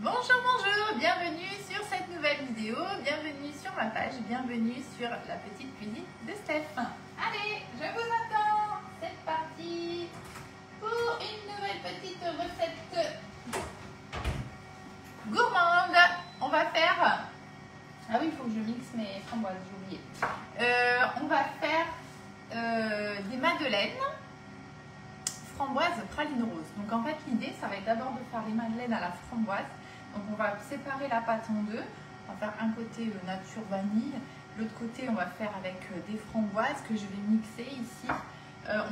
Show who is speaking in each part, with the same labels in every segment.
Speaker 1: Bonjour, bonjour, bienvenue sur cette nouvelle vidéo, bienvenue sur ma page, bienvenue sur la petite cuisine de Steph. Allez, je vous attends, c'est parti pour une nouvelle petite recette gourmande. On va faire, ah oui, il faut que je mixe mes framboises, j'ai oublié. On va faire des madeleines framboise praline rose. Donc en fait l'idée ça va être d'abord de faire les madeleines à la framboise. Donc on va séparer la pâte en deux. On va faire un côté nature vanille, l'autre côté on va faire avec des framboises que je vais mixer ici.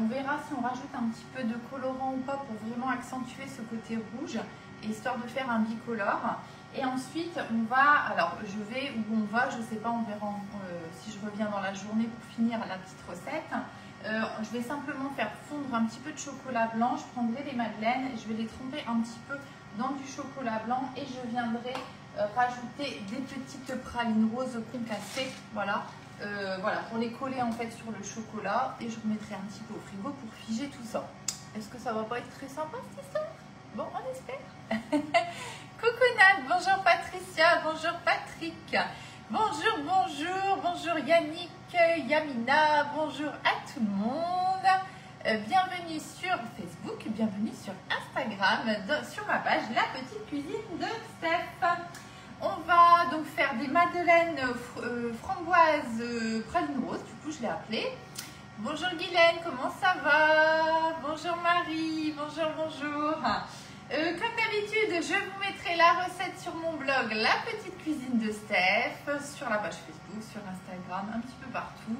Speaker 1: On verra si on rajoute un petit peu de colorant ou pas pour vraiment accentuer ce côté rouge, histoire de faire un bicolore. Et ensuite on va, alors je vais où on va, je sais pas, on verra si je reviens dans la journée pour finir la petite recette. Je vais simplement faire fondre un petit peu de chocolat blanc. Je prendrai les madeleines, je vais les tremper un petit peu dans du chocolat blanc et je viendrai rajouter des petites pralines roses concassées, voilà, pour les coller en fait sur le chocolat, et je remettrai un petit peu au frigo pour figer tout ça. Est-ce que ça va pas être très sympa cette histoire? Bon, on espère. Coucou Nat, bonjour Patricia, bonjour Patrick. Bonjour, bonjour, bonjour Yannick, Yamina, bonjour à tout le monde. Bienvenue sur Facebook, bienvenue sur Instagram, sur ma page La Petite Cuisine de Steph. On va donc faire des madeleines framboises praline rose, du coup je l'ai appelé. Bonjour Guylaine, comment ça va? Bonjour Marie, bonjour, bonjour. Comme d'habitude, je vous mettrai la recette sur mon blog La Petite Cuisine de Steph, sur la page Facebook, sur Instagram, un petit peu partout.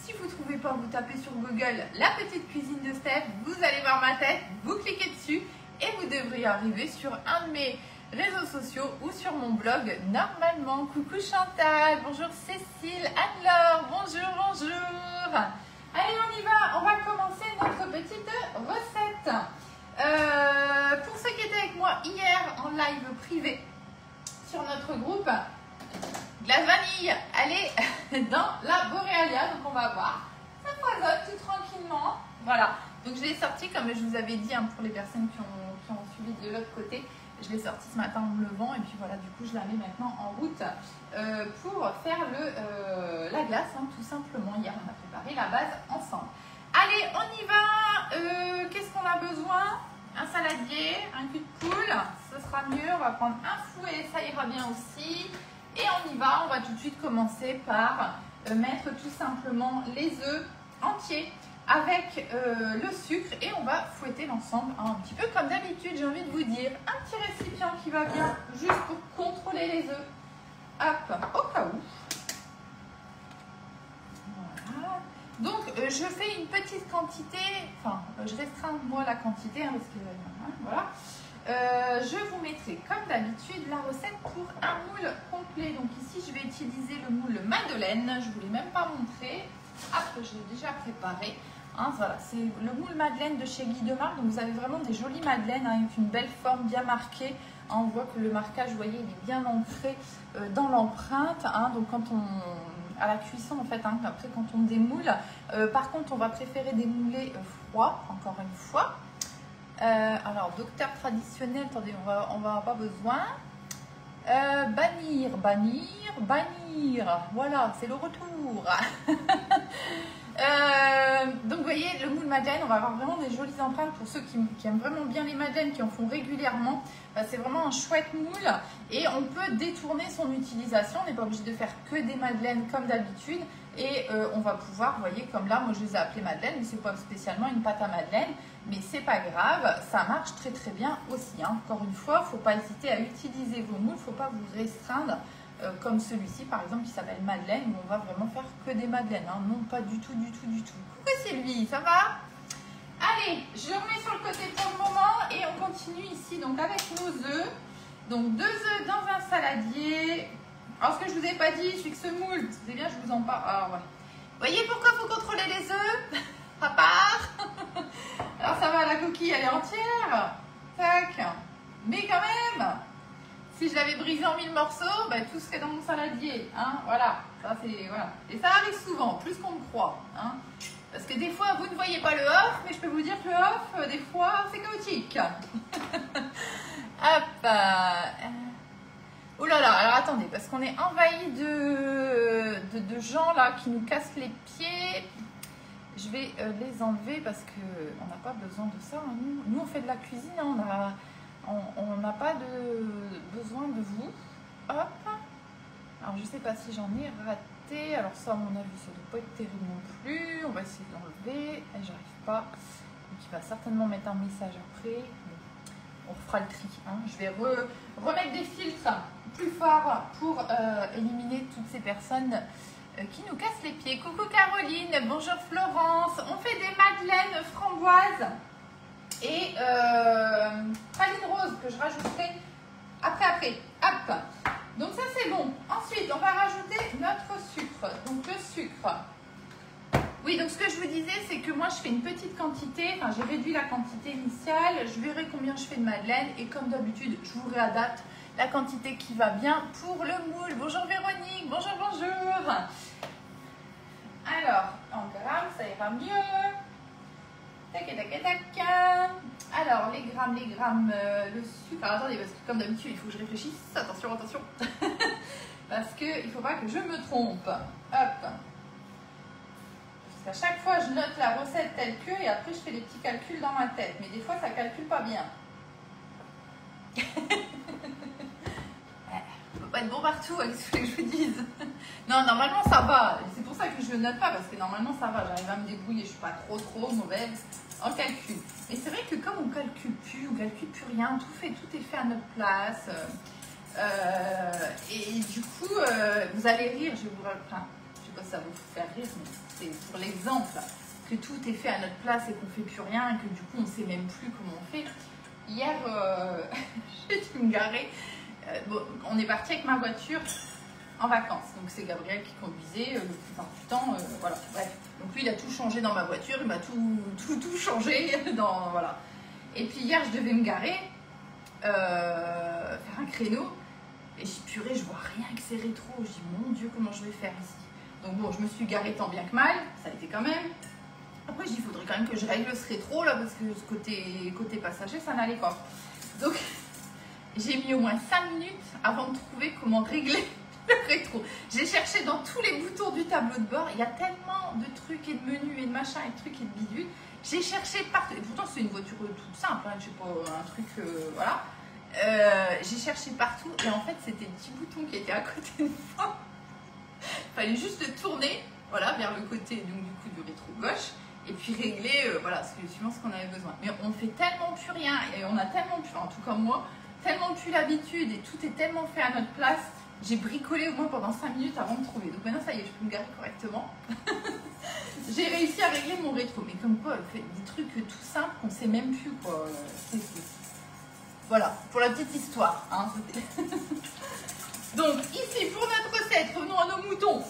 Speaker 1: Si vous ne trouvez pas, vous tapez sur Google La Petite Cuisine de Steph, vous allez voir ma tête, vous cliquez dessus et vous devrez arriver sur un de mes réseaux sociaux ou sur mon blog normalement. Coucou Chantal, bonjour Cécile, Anne-Laure, bonjour, bonjour. Allez, on y va, on va commencer notre petite recette. Pour ceux qui étaient avec moi hier en live privé sur notre groupe Glace Vanille, allez dans la Boréalia, donc on va voir, ça foisonne tout tranquillement, voilà. Donc je l'ai sorti comme je vous avais dit, hein, pour les personnes qui ont suivi de l'autre côté, je l'ai sorti ce matin en me levant, et puis voilà, du coup je la mets maintenant en route pour faire la glace, hein, tout simplement. Hier on a préparé la base ensemble. Allez, on y va. Qu'est-ce qu'on a besoin? Un saladier, un cul de poule, ce sera mieux. On va prendre un fouet, ça ira bien aussi. Et on y va, on va tout de suite commencer par mettre tout simplement les œufs entiers avec le sucre et on va fouetter l'ensemble, hein, un petit peu comme d'habitude. J'ai envie de vous dire, un petit récipient qui va bien juste pour contrôler les œufs. Hop, au cas où. Voilà. Donc je fais une petite quantité, enfin je restreins moi la quantité, hein, parce que voilà. Je vous mettrai comme d'habitude la recette pour un moule complet. Donc ici je vais utiliser le moule madeleine, je ne vous l'ai même pas montré. Hop, je l'ai déjà préparé. Hein, voilà, c'est le moule madeleine de chez Guy Demar. Donc vous avez vraiment des jolies madeleines, hein, avec une belle forme bien marquée. Hein, on voit que le marquage, vous voyez, il est bien ancré dans l'empreinte. Hein, donc quand on à la cuisson en fait, hein, après quand on démoule, par contre on va préférer démouler froid, encore une fois. Alors docteur traditionnel, attendez, on va pas besoin. Bannir, voilà, c'est le retour. Donc vous voyez, le moule madeleine, on va avoir vraiment des jolies empreintes pour ceux qui aiment vraiment bien les madeleines, qui en font régulièrement. C'est vraiment un chouette moule et on peut détourner son utilisation. On n'est pas obligé de faire que des madeleines comme d'habitude et on va pouvoir, vous voyez, comme là, moi je les ai appelées madeleines, mais c'est pas spécialement une pâte à madeleine, mais c'est pas grave, ça marche très très bien aussi. Hein. Encore une fois, il ne faut pas hésiter à utiliser vos moules, il ne faut pas vous restreindre. Comme celui-ci par exemple qui s'appelle Madeleine, où on va vraiment faire que des madeleines, hein. Non, pas du tout, du tout, du tout. Coucou Sylvie, ça va? Allez, je remets sur le côté pour le moment et on continue ici donc avec nos œufs. Donc 2 œufs dans un saladier. Alors ce que je vous ai pas dit, c'est que ce moule, c'est bien, je vous en parle. Alors ouais. Vous voyez pourquoi il faut contrôler les œufs à part. Alors ça va, la coquille elle est entière. Tac. Mais quand même, si je l'avais brisé en 1000 morceaux, ben, tout serait dans mon saladier. Hein, voilà. Ça, voilà. Et ça arrive souvent, plus qu'on me croit. Hein. Parce que des fois, vous ne voyez pas le off, mais je peux vous dire que le off, des fois, c'est chaotique. Hop. Oh là là, alors attendez, parce qu'on est envahi de gens là qui nous cassent les pieds. Je vais les enlever parce qu'on n'a pas besoin de ça. Hein. Nous, on fait de la cuisine, hein, on n'a pas besoin de vous. Hop. Alors, je ne sais pas si j'en ai raté. Alors ça, à mon avis, ça ne doit pas être terrible non plus. On va essayer de l'enlever. Et j'arrive pas. Donc, il va certainement mettre un message après. On refera le tri. Hein. Je vais remettre des filtres plus forts pour éliminer toutes ces personnes qui nous cassent les pieds. Coucou Caroline, bonjour Florence. On fait des madeleines framboises et praline rose que je rajouterai après. Hop. Donc ça c'est bon. Ensuite, on va rajouter notre sucre. Donc le sucre. Oui, donc ce que je vous disais, c'est que moi je fais une petite quantité, enfin j'ai réduit la quantité initiale, je verrai combien je fais de madeleine et comme d'habitude, je vous réadapte la quantité qui va bien pour le moule. Bonjour Véronique, bonjour. Alors, en grammes, ça ira mieux. Tac. Alors, les grammes, le sucre. Alors, attendez, parce que comme d'habitude, il faut que je réfléchisse. Attention. Parce qu'il ne faut pas que je me trompe. Hop. Parce qu'à chaque fois, je note la recette telle que et après, je fais des petits calculs dans ma tête. Mais des fois, ça ne calcule pas bien. Pas être bon partout avec ce que je vous dise. Non, normalement ça va. C'est pour ça que je ne note pas parce que normalement ça va. J'arrive à me débrouiller. Je suis pas trop mauvaise en calcul. Mais c'est vrai que comme on calcule plus rien, tout est fait à notre place. Et du coup, vous allez rire. Je sais pas si ça va vous faire rire, mais c'est pour l'exemple que tout est fait à notre place et qu'on fait plus rien et que du coup on sait même plus comment on fait. Hier, j'ai dû me garer. Bon, on est parti avec ma voiture en vacances, donc c'est Gabriel qui conduisait le plupart du temps, voilà, bref. Donc lui il a tout changé dans ma voiture, il m'a tout changé dans, voilà. Et puis hier je devais me garer, faire un créneau, et j'ai purée, je vois rien que c'est rétro, je dis mon Dieu comment je vais faire ici. Donc bon, je me suis garée tant bien que mal, ça a été quand même. Après je dis il faudrait quand même que je règle ce rétro là, parce que ce côté passager ça n'allait pas. Donc j'ai mis au moins 5 minutes avant de trouver comment régler le rétro. J'ai cherché dans tous les boutons du tableau de bord. Il y a tellement de trucs et de menus et de machins et de trucs et de bidules. J'ai cherché partout. Et pourtant, c'est une voiture toute simple. Hein, je sais pas, un truc, voilà. J'ai cherché partout. Et en fait, c'était 10 boutons qui étaient à côté de moi. Il fallait juste le tourner, voilà, vers le côté donc, du coup, du rétro gauche. Et puis régler, voilà, suivant ce qu'on avait besoin. Mais on fait tellement plus rien. Et on a tellement plus, en tout cas moi, tellement plus l'habitude et tout est tellement fait à notre place. J'ai bricolé au moins pendant 5 minutes avant de trouver. Donc maintenant ça y est, je peux me garer correctement. J'ai réussi à régler mon rétro. Mais comme quoi, elle fait des trucs tout simples qu'on sait même plus quoi. Voilà, pour la petite histoire. Hein. Donc ici pour notre recette, revenons à nos moutons.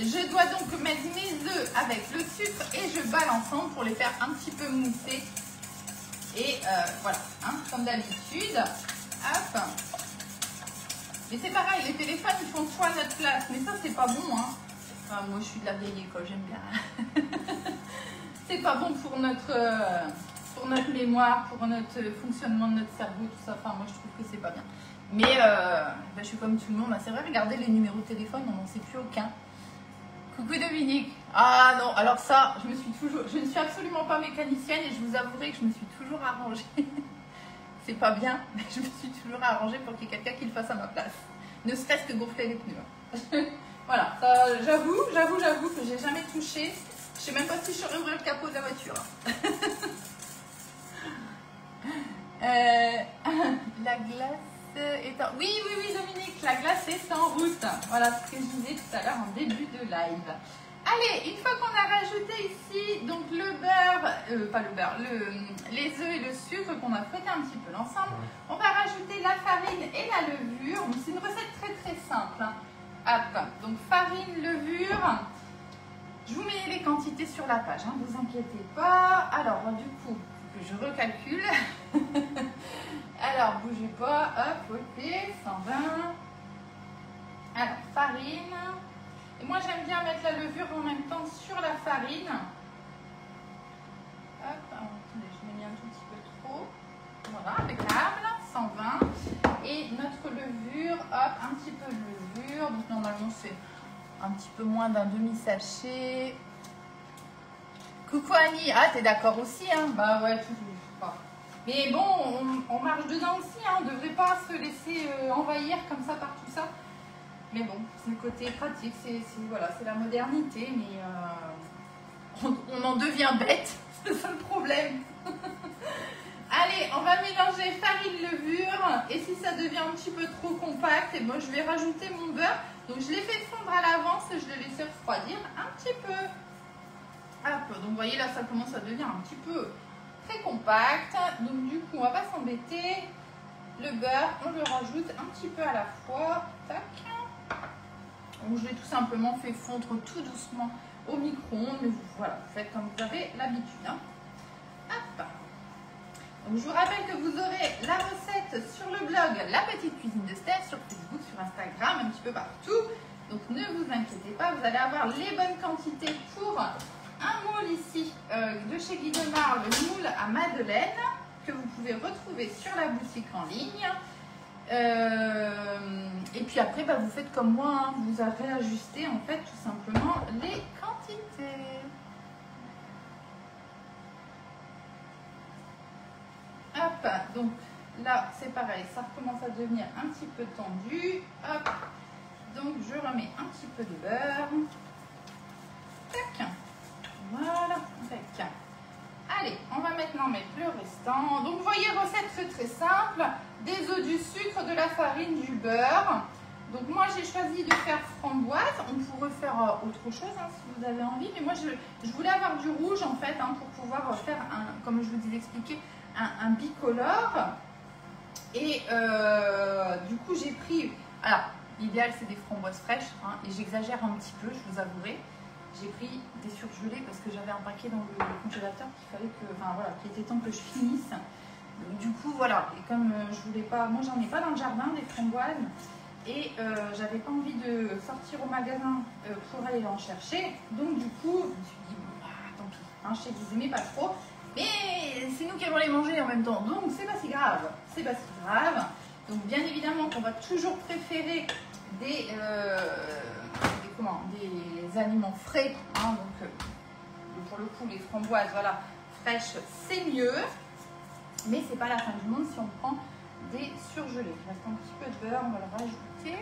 Speaker 1: Je dois donc mettre mes œufs avec le sucre et je balle ensemble pour les faire un petit peu mousser. Et voilà, hein, comme d'habitude. Hop. Mais c'est pareil, les téléphones ils font tout à notre place. Mais ça c'est pas bon. Hein. Enfin, moi je suis de la vieille école, j'aime bien. C'est pas bon pour notre mémoire, pour notre fonctionnement de notre cerveau, tout ça. Enfin, moi je trouve que c'est pas bien. Mais je suis comme tout le monde. C'est vrai, regardez les numéros de téléphone, on n'en sait plus aucun. Coucou Dominique. Ah non, alors ça, je ne suis absolument pas mécanicienne et je vous avouerai que je me suis toujours arrangée. C'est pas bien, mais je me suis toujours arrangée pour qu'il y ait quelqu'un qui le fasse à ma place. Ne serait-ce que gonfler les pneus. Voilà, ça, j'avoue que j'ai jamais touché. Je sais même pas si je saurais ouvrir le capot de la voiture. La glace est en... Oui Dominique, la glace est en route. Voilà ce que je disais tout à l'heure en début de live. Allez, une fois qu'on a rajouté ici donc le beurre, pas le beurre, les œufs et le sucre qu'on a fouetté un petit peu l'ensemble, on va rajouter la farine et la levure. C'est une recette très simple. Hein. Hop, donc farine, levure. Je vous mets les quantités sur la page, hein, vous inquiétez pas. Alors du coup, je recalcule. Alors bougez pas, hop, ok, 120. Alors farine. Et moi j'aime bien mettre la levure en même temps sur la farine. Hop, attendez, je l'ai mis un tout petit peu trop. Voilà, impeccable, 120. Et notre levure, hop, un petit peu de levure. Donc normalement c'est un petit peu moins d'un demi-sachet. Coucou Annie, ah t'es d'accord aussi hein? Bah ouais, toujours. Mais bon, on marche dedans aussi, hein. On ne devrait pas se laisser envahir comme ça par tout ça. Mais bon, c'est le côté pratique, voilà, c'est la modernité, mais on en devient bête, c'est ça le problème. Allez, on va mélanger farine, levure, et si ça devient un petit peu trop compact, et moi je vais rajouter mon beurre. Donc je l'ai fait fondre à l'avance et je l'ai laissé refroidir un petit peu. Hop, donc vous voyez là, ça commence à devenir un petit peu très compact. Donc du coup, on va pas s'embêter. Le beurre, on le rajoute un petit peu à la fois. Tac. Donc je l'ai tout simplement fait fondre tout doucement au micro-ondes. Mais voilà, vous faites comme vous avez l'habitude. Hein. Hop. Donc je vous rappelle que vous aurez la recette sur le blog La Petite Cuisine de Steph, sur Facebook, sur Instagram, un petit peu partout. Donc ne vous inquiétez pas, vous allez avoir les bonnes quantités pour un moule ici de chez Guy Demar, le moule à madeleine, que vous pouvez retrouver sur la boutique en ligne. Et puis après, bah, vous faites comme moi, hein, vous avez réajusté en fait tout simplement les quantités. Hop, donc là c'est pareil, ça recommence à devenir un petit peu tendu. Hop, donc je remets un petit peu de beurre. Tac, voilà, tac. Allez, on va maintenant mettre le restant. Donc vous voyez, recette très simple. Des œufs, du sucre, de la farine, du beurre. Donc moi j'ai choisi de faire framboise. On pourrait faire autre chose hein, si vous avez envie. Mais moi je voulais avoir du rouge en fait hein, pour pouvoir faire, comme je vous ai expliqué, un bicolore. Et du coup j'ai pris... Alors l'idéal c'est des framboises fraîches. Hein, et j'exagère un petit peu, je vous avouerai. J'ai pris des surgelés parce que j'avais un paquet dans le congélateur qu'il fallait que, enfin voilà, qu'il était temps que je finisse. Donc, du coup voilà, et comme je voulais pas, moi j'en ai pas dans le jardin des framboises et j'avais pas envie de sortir au magasin pour aller en chercher. Donc du coup, je me suis dit bon bah tant pis, hein, je sais qu'ils aimaient pas trop, mais c'est nous qui allons les manger en même temps, donc c'est pas si grave, c'est pas si grave. Donc bien évidemment qu'on va toujours préférer des aliments frais, hein, donc pour le coup les framboises voilà fraîches c'est mieux, mais c'est pas la fin du monde si on prend des surgelés. Il reste un petit peu de beurre, on va le rajouter.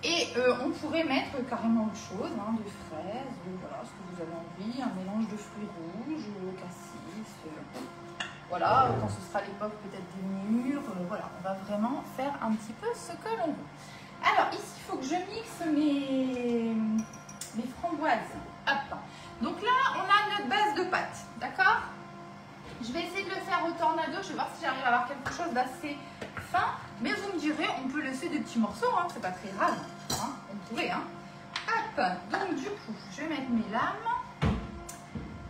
Speaker 1: Et on pourrait mettre carrément autre chose, hein, des fraises, voilà ce que vous avez envie, un mélange de fruits rouges, cassis, voilà, quand ce sera l'époque peut-être des mûres, voilà, on va vraiment faire un petit peu ce que l'on veut. Alors ici, il faut que je mixe mes framboises. Hop. Donc là, on a notre base de pâte, d'accord? Je vais essayer de le faire au tornado, je vais voir si j'arrive à avoir quelque chose d'assez fin. Mais vous me direz, on peut laisser des petits morceaux, hein, c'est pas très grave. Hein, on pourrait, hein. Hop, donc du coup, je vais mettre mes lames.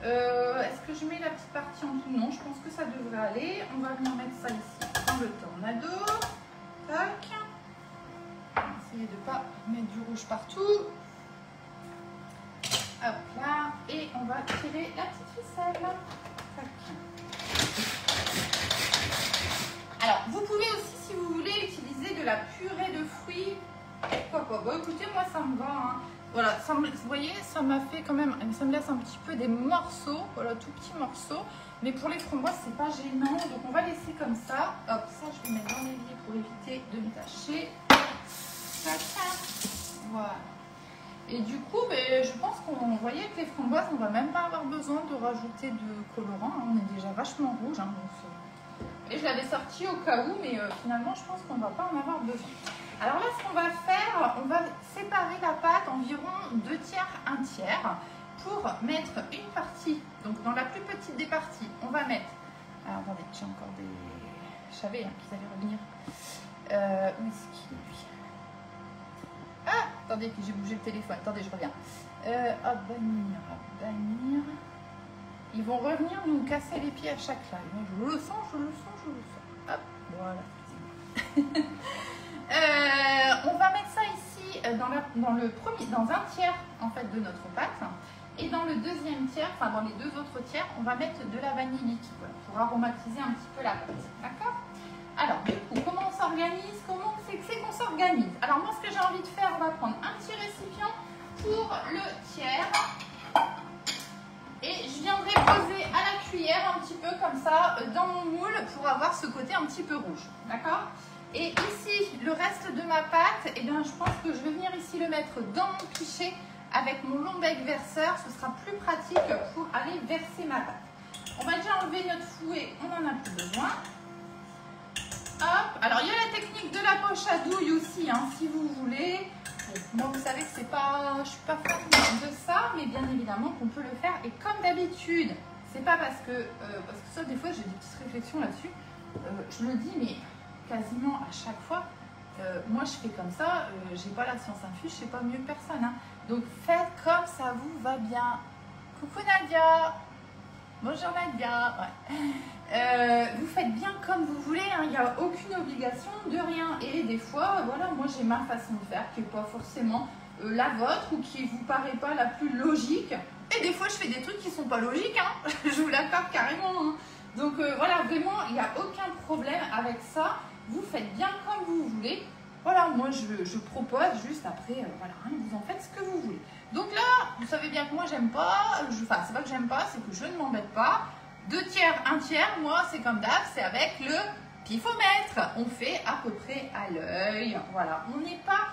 Speaker 1: Est-ce que je mets la petite partie en dessous? Non, je pense que ça devrait aller. On va venir mettre ça ici dans le tornado. Tac. Essayez de ne pas mettre du rouge partout. Hop là. Et on va tirer la petite ficelle. Tac. Alors, vous pouvez aussi, si vous voulez, utiliser de la purée de fruits. Pourquoi pas? Bon, écoutez, moi, ça me va. Hein. Voilà, ça me, vous voyez, ça m'a fait quand même, ça me laisse un petit peu des morceaux. Voilà, tout petits morceaux. Mais pour les framboises, c'est pas gênant. Donc, on va laisser comme ça. Hop, ça, je vais mettre dans l'évier pour éviter de m'attacher. Voilà. Et du coup, ben, je pense qu'on voyait que les framboises, on va même pas avoir besoin de rajouter de colorant. Hein. On est déjà vachement rouge. Hein, donc, et je l'avais sorti au cas où, mais finalement, je pense qu'on ne va pas en avoir besoin. Alors là, ce qu'on va faire, on va séparer la pâte environ 2 tiers, 1 tiers pour mettre une partie. Donc dans la plus petite des parties, on va mettre... Alors attendez, j'ai encore des... Je savais hein, qu'ils allaient revenir. Où est-ce qu'il est lui? Ah, attendez, j'ai bougé le téléphone. Attendez, je reviens. Hop, bannir. Ils vont revenir nous casser les pieds à chaque live. Je le sens, je le sens, je le sens. Hop, voilà. On va mettre ça ici dans un tiers en fait de notre pâte. Et dans le deuxième tiers, enfin dans les 2 autres tiers, on va mettre de la vanille liquide pour aromatiser un petit peu la pâte. D'accord? Alors, du coup, comment on s'organise? Comment on Alors moi, ce que j'ai envie de faire, on va prendre un petit récipient pour le tiers. Et je viendrai poser à la cuillère un petit peu comme ça dans mon moule pour avoir ce côté un petit peu rouge. D'accord? Et ici, le reste de ma pâte, eh bien, je pense que je vais venir ici le mettre dans mon pichet avec mon long bec verseur. Ce sera plus pratique pour aller verser ma pâte. On va déjà enlever notre fouet, on n'en a plus besoin. Hop, alors il y a la technique de la poche à douille aussi, hein, si vous voulez. Bon, moi, vous savez que c'est pas, je suis pas fan de ça, mais bien évidemment qu'on peut le faire. Et comme d'habitude, c'est pas parce que ça, des fois, j'ai des petites réflexions là-dessus. Je le dis, mais quasiment à chaque fois, moi, je fais comme ça. J'ai pas la science infuse, je sais pas mieux que personne. Hein. Donc, faites comme ça vous va bien. Coucou Nadia. Bonjour Nadia. Ouais. Vous faites bien comme vous voulez, il n'y a aucune obligation de rien. Et des fois, voilà, moi j'ai ma façon de faire qui n'est pas forcément la vôtre ou qui ne vous paraît pas la plus logique. Et des fois, je fais des trucs qui ne sont pas logiques, hein. Je vous l'accorde carrément. Hein. Donc voilà, vraiment, il n'y a aucun problème avec ça. Vous faites bien comme vous voulez. Voilà, moi je propose juste après, voilà, hein, vous en faites ce que vous voulez. Donc là, vous savez bien que moi j'aime pas, enfin c'est pas que j'aime pas, c'est que je ne m'embête pas. 2 tiers, 1 tiers, moi c'est comme d'hab, c'est avec le pifomètre. On fait à peu près à l'œil, voilà. On n'est pas,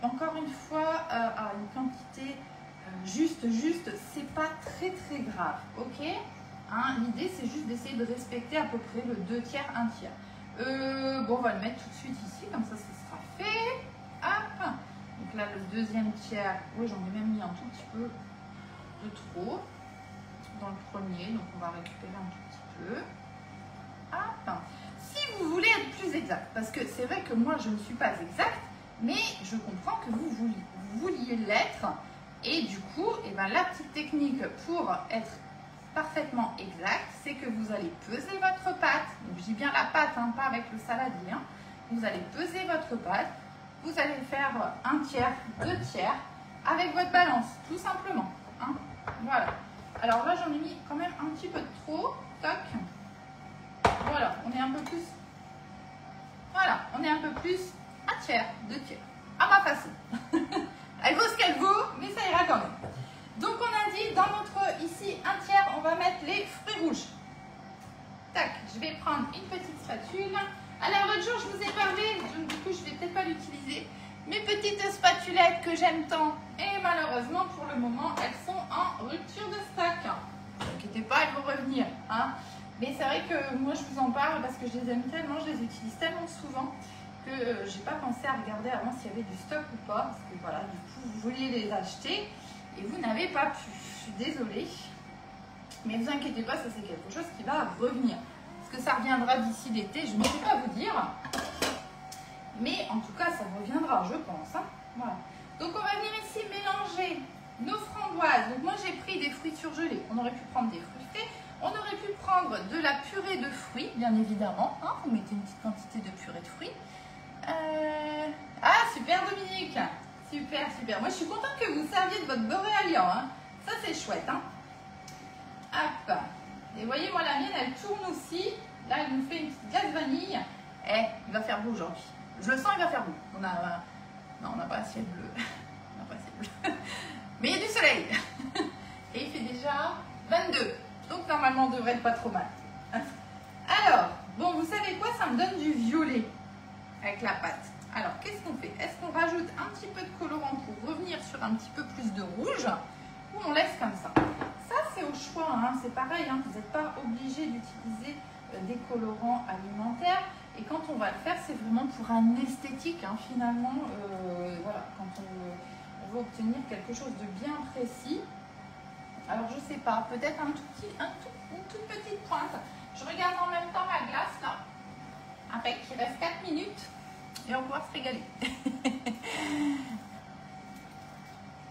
Speaker 1: encore une fois, à une quantité juste, c'est pas très grave, ok hein. L'idée c'est juste d'essayer de respecter à peu près le 2 tiers, 1 tiers. Bon, on va le mettre tout de suite ici, comme ça, ce sera fait. Hop. Donc là, le deuxième tiers, oui, j'en ai même mis un tout petit peu de trop dans le premier, donc on va récupérer un tout petit peu. Hop. Si vous voulez être plus exact, parce que c'est vrai que moi, je ne suis pas exacte, mais je comprends que vous vouliez l'être, et du coup, eh ben, la petite technique pour être parfaitement exact, c'est que vous allez peser votre pâte. Donc je dis bien la pâte, hein, pas avec le saladier. Hein. Vous allez peser votre pâte. Vous allez faire 1 tiers, 2 tiers avec votre balance, tout simplement. Hein. Voilà. Alors là, j'en ai mis quand même un petit peu de trop. Toc. Voilà, on est un peu plus. Voilà, on est un peu plus 1 tiers, 2 tiers. À ma façon. Elle vaut ce qu'elle vaut, mais ça ira quand même. Donc on a dit dans notre ici 1 tiers, on va mettre les fruits rouges. Tac, je vais prendre une petite spatule. Alors l'autre jour je vous ai parlé, du coup je ne vais peut-être pas l'utiliser, mes petites spatulettes que j'aime tant. Et malheureusement pour le moment elles sont en rupture de stock. Ne vous inquiétez pas, elles vont revenir. Hein. Mais c'est vrai que moi je vous en parle parce que je les aime tellement, je les utilise tellement souvent que j'ai pas pensé à regarder avant s'il y avait du stock ou pas. Parce que voilà, du coup vous vouliez les acheter. Et vous n'avez pas pu, je suis désolée, mais ne vous inquiétez pas, ça c'est quelque chose qui va revenir. Parce que ça reviendra d'ici l'été, je ne sais pas vous dire, mais en tout cas ça reviendra, je pense. Hein. Voilà. Donc on va venir ici mélanger nos framboises. Donc moi j'ai pris des fruits surgelés, on aurait pu prendre des fruits frais, on aurait pu prendre de la purée de fruits, bien évidemment. Hein. Vous mettez une petite quantité de purée de fruits. Ah super Dominique! Super, super. Moi, je suis contente que vous serviez de votre beurre éalliant. Hein. Ça, c'est chouette. Hein. Hop. Et vous voyez, moi, la mienne, elle tourne aussi. Là, elle nous fait une petite glace vanille. Eh, il va faire beau aujourd'hui. Je le sens, il va faire beau. Non, on n'a pas un ciel bleu. On n'a pas un ciel bleu. Mais il y a du soleil. Et il fait déjà 22. Donc, normalement, on devrait être pas trop mal. Alors, bon, vous savez quoi? Ça me donne du violet avec la pâte. Alors, qu'est-ce qu'on fait? Est-ce qu'on rajoute un petit peu de colorant pour revenir sur un petit peu plus de rouge ou on laisse comme ça? Ça, c'est au choix. Hein. C'est pareil, hein. Vous n'êtes pas obligé d'utiliser des colorants alimentaires. Et quand on va le faire, c'est vraiment pour un esthétique, hein, finalement. Voilà, quand on veut obtenir quelque chose de bien précis. Alors, je ne sais pas, peut-être une toute petite pointe. Je regarde en même temps ma glace, là. Avec, il reste 4 minutes. Et on va pouvoir se régaler.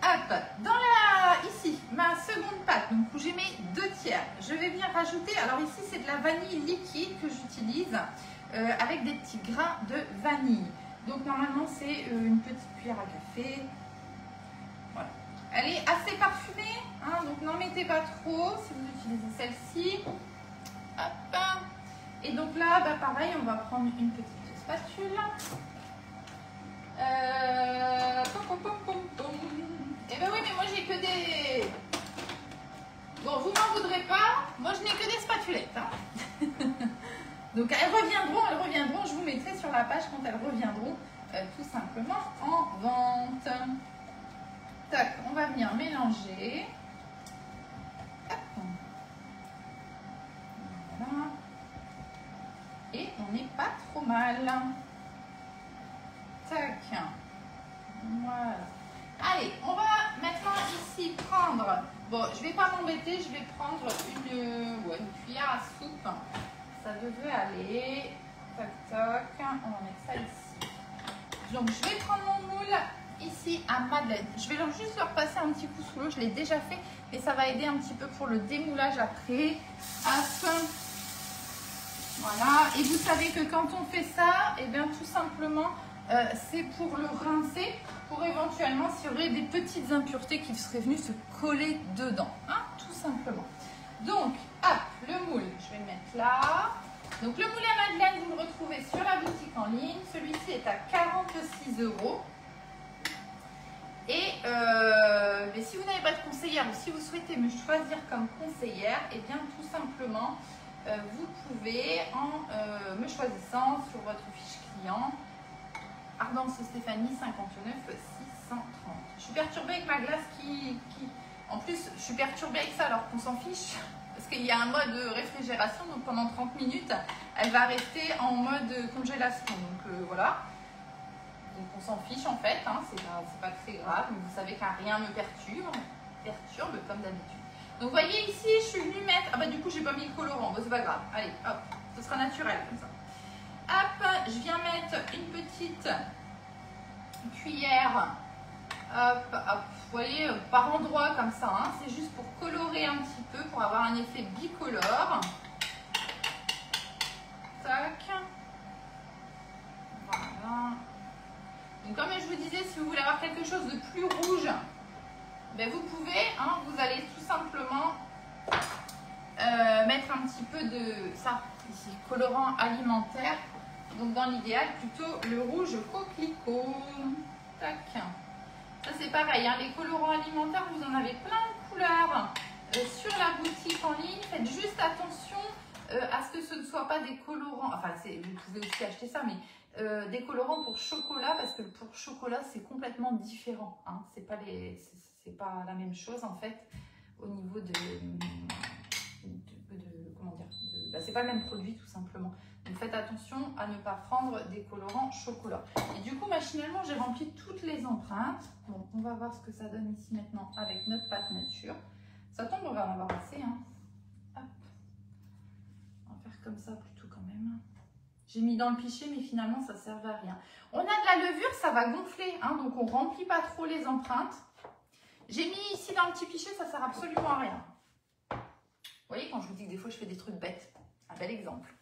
Speaker 1: Hop, ici, ma seconde pâte, donc où j'ai mis 2 tiers, je vais venir rajouter, alors ici c'est de la vanille liquide que j'utilise avec des petits grains de vanille. Donc normalement c'est une petite cuillère à café. Voilà. Elle est assez parfumée, hein, donc n'en mettez pas trop si vous utilisez celle-ci. Hop. Et donc là, bah, pareil, on va prendre une petite spatule. Eh ben oui, mais moi j'ai que des... Bon, vous m'en voudrez pas, moi je n'ai que des spatulettes. Hein. Donc elles reviendront, je vous mettrai sur la page quand elles reviendront, tout simplement en vente. Tac, on va venir mélanger. Hop. Voilà. Et on n'est pas trop mal. Tac. Voilà. Allez, on va maintenant ici prendre... Bon, je ne vais pas m'embêter, je vais prendre une cuillère à soupe. Ça devrait aller. Toc, toc. On va mettre ça ici. Donc, je vais prendre mon moule ici à madeleine. Je vais juste leur passer un petit coup sous l'eau. Je l'ai déjà fait, mais ça va aider un petit peu pour le démoulage après. Hop. Voilà. Et vous savez que quand on fait ça, et bien tout simplement, c'est pour le rincer, pour éventuellement s'il y aurait des petites impuretés qui seraient venues se coller dedans, hein, tout simplement. Donc, hop, le moule, je vais le mettre là. Donc, le moule à madeleine, vous le retrouvez sur la boutique en ligne. Celui-ci est à 46 €. Et mais si vous n'avez pas de conseillère ou si vous souhaitez me choisir comme conseillère, et bien tout simplement, vous pouvez, en me choisissant sur votre fiche client, Ardence Stéphanie 59 630. Je suis perturbée avec ma glace qui... En plus, je suis perturbée avec ça alors qu'on s'en fiche. Parce qu'il y a un mode réfrigération, donc pendant 30 minutes, elle va rester en mode congélation. Donc voilà. Donc on s'en fiche en fait, hein, c'est pas très grave. Mais vous savez qu'un rien me perturbe comme d'habitude. Donc vous voyez ici, je suis venue mettre... Ah bah du coup, j'ai pas mis le colorant, bon, c'est pas grave. Allez, hop, ce sera naturel comme ça. Hop, je viens mettre une petite cuillère, hop, hop, vous voyez, par endroit comme ça, hein, c'est juste pour colorer un petit peu, pour avoir un effet bicolore. Tac. Voilà. Donc comme je vous disais, si vous voulez avoir quelque chose de plus rouge, ben vous pouvez, hein, vous allez tout simplement mettre un petit peu de ça, ici, colorant alimentaire. Donc dans l'idéal, plutôt le rouge coquelicot. Tac. Ça c'est pareil, hein, les colorants alimentaires, vous en avez plein de couleurs sur la boutique en ligne. Faites juste attention à ce que ce ne soit pas des colorants, enfin vous pouvez aussi acheter ça, mais des colorants pour chocolat, parce que pour chocolat c'est complètement différent. Hein. C'est pas la même chose en fait au niveau comment dire, c'est pas le même produit tout simplement. Donc faites attention à ne pas prendre des colorants chocolat. Et du coup, machinalement, j'ai rempli toutes les empreintes. Bon, on va voir ce que ça donne ici maintenant avec notre pâte nature. Ça tombe, on va en avoir assez. Hein. Hop. On va faire comme ça plutôt quand même. J'ai mis dans le pichet, mais finalement, ça ne servait à rien. On a de la levure, ça va gonfler. Hein, donc, on ne remplit pas trop les empreintes. J'ai mis ici dans le petit pichet, ça ne sert absolument à rien. Vous voyez, quand je vous dis que des fois, je fais des trucs bêtes. Un bel exemple.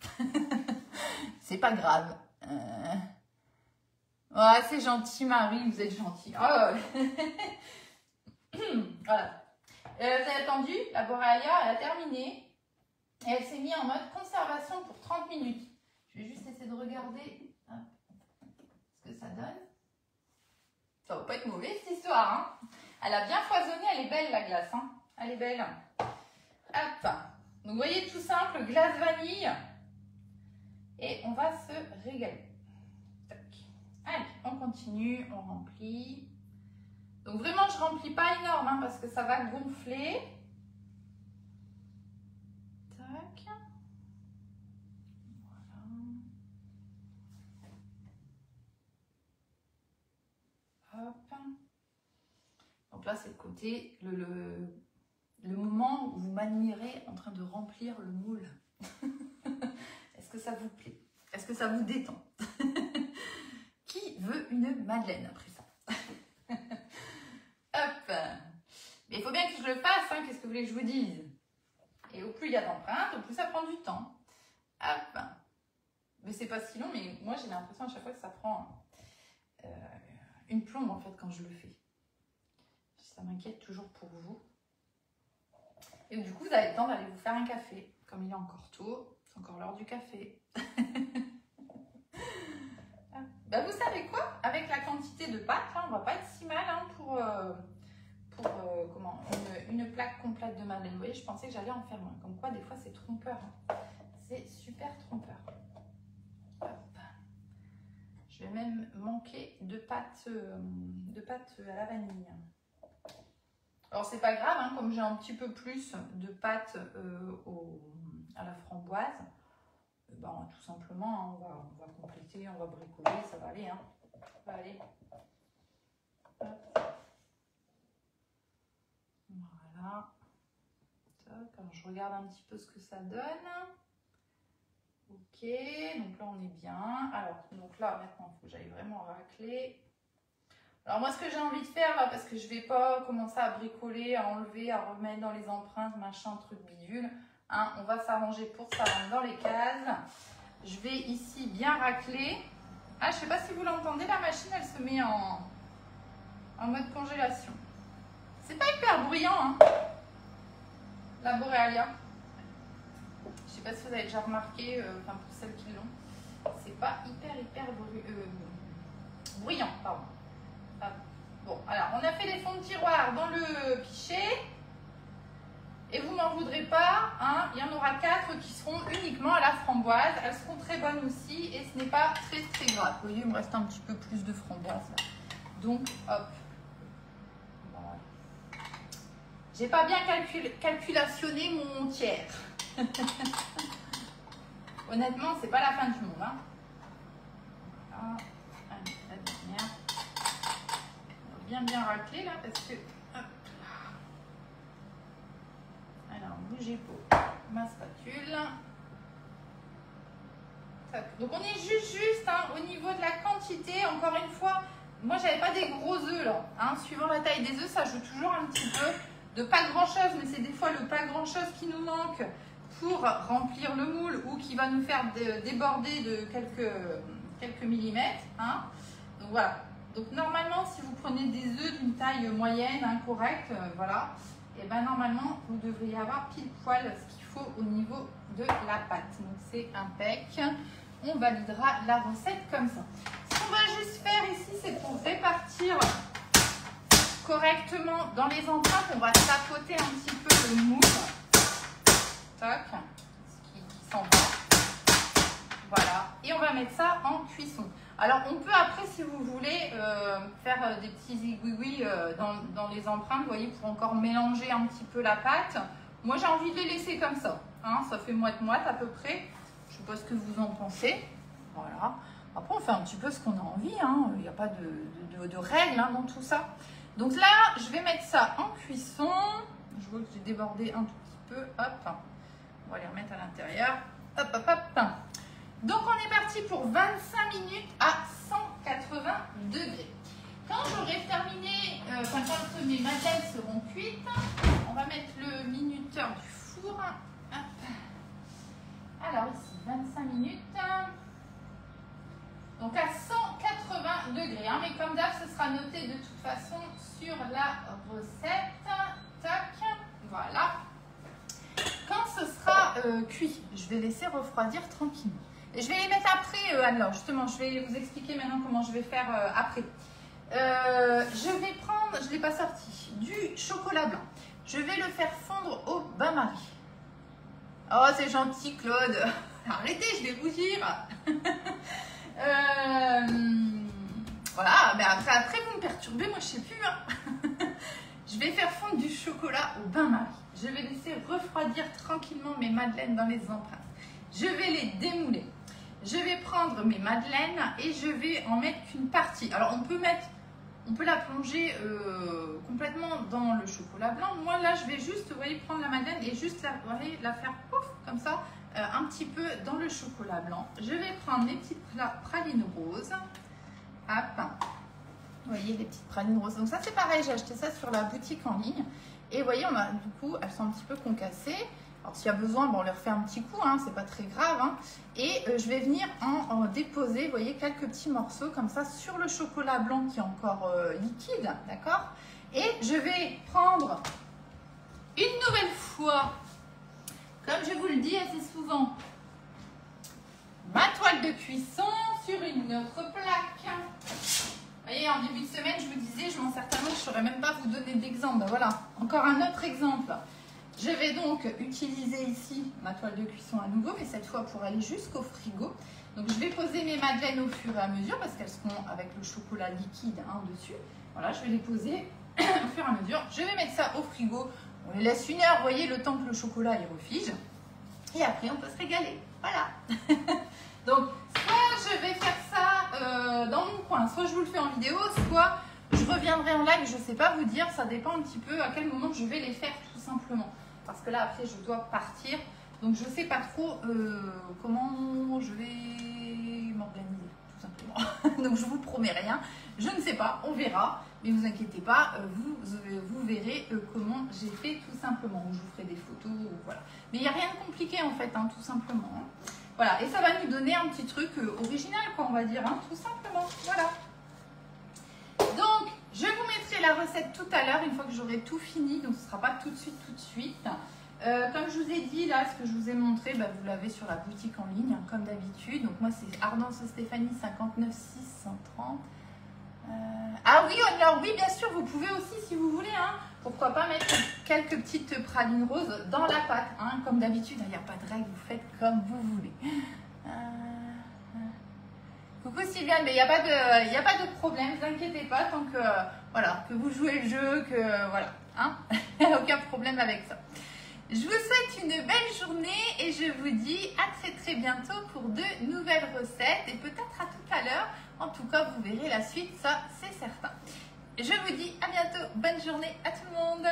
Speaker 1: C'est pas grave. Ouais, c'est gentil, Marie, vous êtes gentil. Oh. Voilà. Vous avez attendu, la Boréalia, elle a terminé. Et elle s'est mise en mode conservation pour 30 minutes. Je vais juste essayer de regarder ce que ça donne. Ça va pas être mauvais cette histoire. Hein. Elle a bien foisonné, elle est belle la glace. Hein. Elle est belle. Hop. Donc vous voyez, tout simple, glace vanille. Et on va se régaler. Tac. Allez, on continue, on remplit. Donc vraiment, je ne remplis pas énorme hein, parce que ça va gonfler. Tac. Voilà. Hop. Donc là, c'est le côté, le moment où vous m'admirez en train de remplir le moule. Est-ce que ça vous plaît? Est-ce que ça vous détend? Qui veut une madeleine après ça? Hop. Mais il faut bien que je le fasse, hein, qu'est-ce que vous voulez que je vous dise? Et au plus il y a d'empreintes, au plus ça prend du temps. Hop. Mais c'est pas si long, mais moi j'ai l'impression à chaque fois que ça prend une plombe en fait quand je le fais. Ça m'inquiète toujours pour vous. Et du coup, vous avez le temps d'aller vous faire un café. Comme il est encore tôt, c'est encore l'heure du café. Bah, vous savez quoi? avec la quantité de pâte, là, on va pas être si mal hein, pour une plaque complète de madeleine. Vous voyez, je pensais que j'allais en faire moins. Comme quoi, des fois, c'est trompeur. Hein. C'est super trompeur. Hop. Je vais même manquer de pâte à la vanille. Alors, c'est pas grave, hein, comme j'ai un petit peu plus de pâte à la framboise, ben, tout simplement, hein, on va compléter, on va bricoler, ça va aller. Hein. Ça va aller. Hop. Voilà. Alors, je regarde un petit peu ce que ça donne. Ok, donc là on est bien. Alors, donc là maintenant, il faut que j'aille vraiment racler. Alors moi, ce que j'ai envie de faire là, parce que je vais pas commencer à bricoler, à enlever, à remettre dans les empreintes, machin, truc bidule. Hein, on va s'arranger pour ça dans les cases. Je vais ici bien racler. Ah, je sais pas si vous l'entendez, la machine, elle se met en mode congélation. C'est pas hyper bruyant, hein, la Borealia. Je sais pas si vous avez déjà remarqué, enfin pour celles qui l'ont, c'est pas hyper bruyant, pardon. Ah, bon, alors on a fait les fonds de tiroir dans le pichet. Et vous m'en voudrez pas, hein, il y en aura 4 qui seront uniquement à la framboise. Elles seront très bonnes aussi et ce n'est pas très grave. Vous voyez, il me reste un petit peu plus de framboise là. Donc, hop. Voilà. J'ai pas bien calculationné mon tiers. Honnêtement, c'est pas la fin du monde. Hein. Voilà. Allez, la dernière. On va bien racler là parce que. Hop. Alors, bougez pas ma spatule. Donc, on est juste hein, au niveau de la quantité. Encore une fois, moi, j'avais pas des gros œufs là. Hein. Suivant la taille des œufs, ça joue toujours un petit peu. De pas grand chose, mais c'est des fois le pas grand chose qui nous manque pour remplir le moule ou qui va nous faire déborder de quelques millimètres. Hein. Donc, voilà. Donc, normalement, si vous prenez des œufs d'une taille moyenne, hein, correcte, voilà. Et bien normalement, vous devriez avoir pile poil ce qu'il faut au niveau de la pâte. Donc c'est impec. On validera la recette comme ça. Ce qu'on va juste faire ici, c'est pour répartir correctement dans les empreintes, on va tapoter un petit peu le moule. Toc, ce qui s'en va. Voilà. Et on va mettre ça en cuisson. Alors, on peut après, si vous voulez, faire des petits zigouigouis dans les empreintes, vous voyez, pour encore mélanger un petit peu la pâte. Moi, j'ai envie de les laisser comme ça. Hein, ça fait moite-moite à peu près. Je ne sais pas ce que vous en pensez. Voilà. Après, on fait un petit peu ce qu'on a envie. Hein. Il n'y a pas de règles hein, dans tout ça. Donc là, je vais mettre ça en cuisson. Je vois que j'ai débordé un tout petit peu. Hop. On va les remettre à l'intérieur. Hop, hop, hop. Donc, on est parti pour 25 minutes à 180 degrés. Quand j'aurai terminé, quand mes madeleines seront cuites, on va mettre le minuteur du four. Hop. Alors, ici, 25 minutes. Donc, à 180 degrés. Hein, mais comme d'hab, ce sera noté de toute façon sur la recette. Tac. Voilà. Quand ce sera cuit, je vais laisser refroidir tranquillement. Et je vais les mettre après, alors justement, je vais vous expliquer maintenant comment je vais faire après. Je vais prendre, je ne l'ai pas sorti, du chocolat blanc. Je vais le faire fondre au bain-marie. Oh, c'est gentil, Claude. Arrêtez, je vais vous dire. Voilà, mais après vous me perturbez, moi je ne sais plus. Hein. Je vais faire fondre du chocolat au bain-marie. Je vais laisser refroidir tranquillement mes madeleines dans les empreintes. Je vais les démouler. Je vais prendre mes madeleines et je vais en mettre qu'une partie. Alors on peut la plonger complètement dans le chocolat blanc. Moi là je vais juste, vous voyez, prendre la madeleine et juste la faire pouf, comme ça, un petit peu dans le chocolat blanc. Je vais prendre mes petites pralines roses. Hop. Vous voyez les petites pralines roses. Donc ça c'est pareil, j'ai acheté ça sur la boutique en ligne. Et vous voyez, du coup, elles sont un petit peu concassées. Alors, s'il y a besoin, bon, on les refait un petit coup, hein, c'est pas très grave. Hein. Et je vais venir en déposer, vous voyez, quelques petits morceaux comme ça sur le chocolat blanc qui est encore liquide, d'accord? Et je vais prendre une nouvelle fois, comme je vous le dis assez souvent, ma toile de cuisson sur une autre plaque. voyez, en début de semaine, je vous disais, je m'en sers tellement que je ne saurais même pas vous donner d'exemple. Ben voilà, encore un autre exemple. Je vais donc utiliser ici ma toile de cuisson à nouveau, mais cette fois pour aller jusqu'au frigo. Donc je vais poser mes madeleines au fur et à mesure parce qu'elles seront avec le chocolat liquide dessus. Voilà, je vais les poser au fur et à mesure. Je vais mettre ça au frigo. On les laisse 1 heure, vous voyez, le temps que le chocolat il refige. Et après, on peut se régaler. Voilà. Donc, soit je vais faire ça dans mon coin, soit je vous le fais en vidéo, soit je reviendrai en live. Je ne sais pas vous dire, ça dépend un petit peu à quel moment je vais les faire tout simplement. Parce que là, après, je dois partir. Donc, je ne sais pas trop comment je vais m'organiser, tout simplement. Donc, je ne vous promets rien. Je ne sais pas, on verra. Mais ne vous inquiétez pas, vous verrez comment j'ai fait tout simplement. Je vous ferai des photos, voilà. Mais il n'y a rien de compliqué en fait, tout simplement. Voilà, et ça va nous donner un petit truc original, quoi, on va dire, tout simplement. Voilà. Donc, je vous mettrai la recette tout à l'heure, une fois que j'aurai tout fini. Donc, ce ne sera pas tout de suite, Comme je vous ai dit, là, ce que je vous ai montré, vous l'avez sur la boutique en ligne, comme d'habitude. Donc, moi, c'est Ardence Stéphanie 59 630. Ah oui, alors oui, bien sûr, vous pouvez aussi, si vous voulez, pourquoi pas mettre quelques petites pralines roses dans la pâte. Comme d'habitude, il n'y a pas de règle, vous faites comme vous voulez. Coucou Sylviane, mais il n'y a pas de problème, ne vous inquiétez pas, tant que, voilà, que vous jouez le jeu, que voilà, il n'y a aucun problème avec ça. Je vous souhaite une belle journée et je vous dis à très très bientôt pour de nouvelles recettes et peut-être à tout à l'heure. En tout cas, vous verrez la suite, ça c'est certain. Je vous dis à bientôt, bonne journée à tout le monde.